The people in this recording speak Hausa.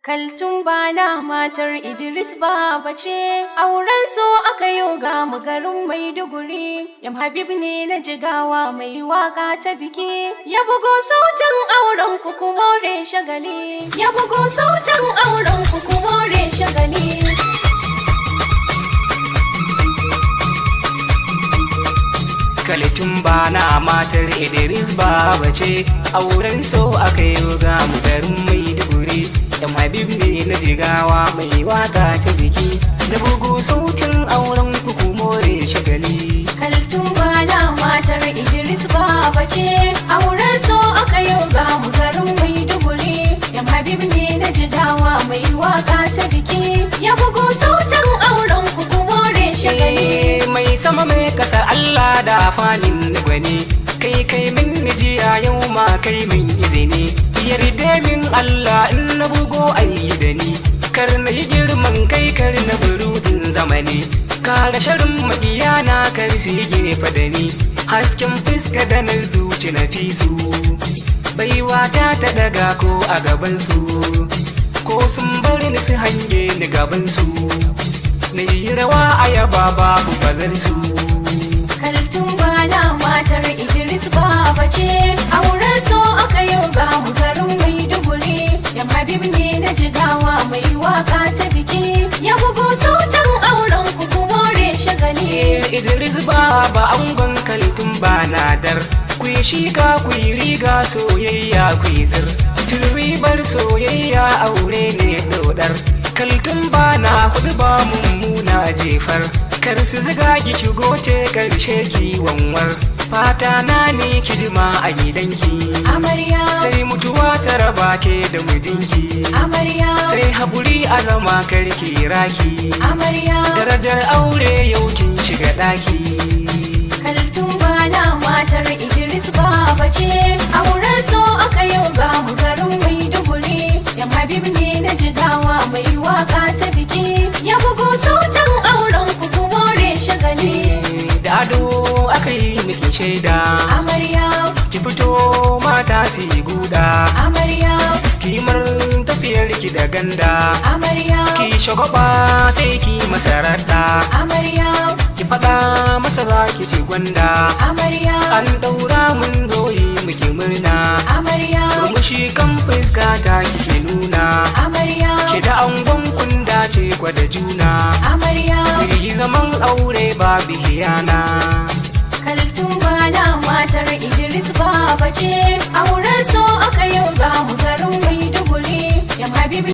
Kaltum bana matar Idris baba ce, auren so aka yi ga mu garin Maiduguri. Yam Habib ne na Jigawa mai waka ta biki, ya bugo sautin auren ku more shagali, ya bugo sautin auren ku more shagali. Kaltum bana matar Idris baba ce, auren so aka yi ga mu garin Maiduguri. Yam Habib ne na Jigawa mai waka ta biki, da bugu sautin auren ku more shagali. Kaltum bana matar Idris baba ce, auren so aka yi ga mu garin Maiduguri. Yam Habib ne na Jigawa mai waka ta biki, ya bugo sautin auren ku more shagali. Mai sama mai kasa Allah da fanin gwani, kai min jiya yau ma kai min izini. Yarda min Allah in na bugo ayi da ni, kar na yi girman kai kar na burudin zamani. Kara sharin maƙiyana kar su yi gefe da ni, hasken fuska da na zuci na fi su. Baiwa ta daga ko a gabansu, ko sun bari ni su hange ni gabansu. Na yi rawa a yaba babu bazar su. Kaltum bana matar Idris baba ce, auren so aka yi ga mu garin Maiduguri. Yam Habib ne na Jigawa mai waka ta biki, ya bugo sautin auren ku more shagali. Idris baba angon Kaltum bana dar, ku yi shika ku yi riga soyayya ku yi zir. Tun ribar soyayya aure ne dodar, Kaltum bana hudu ba mummuna jefar. Kar su ziga ki goce karshe ki wanwar, fata na ne ki jima a gidanki. Amarya sai mutuwa ta raba ke da mijinki. Amarya sai haƙuri a zama karki raki. Amarya darajar aure yau kin shiga ɗaki. Kaltum bana matar Idris baba ce, auren so aka yi ga mu garin Maiduguri. Yam Habib ne na Jigawa mai waka ta biki, ya bugo sautin auren ku more shagali. Da ado aka yi miki shaida, Amarya ki fito mata su yi guda. Amarya Kimar tafiyar ki da ganda, Amarya ki shagwaba sai ki masararta. Amarya Ki faɗa masa za ki ci gwanda, Amarya an ɗaura mun zo yi miki murna. Amarya Murmushi kan fuska ta kike nuna, Amarya ki da angon kun dace gwada juna. Amarya Yi zaman aure ba bihiyana. Kaltum bana matar Idris baba ce, auren so aka yi ga mu garin Maiduguri. Yam Habib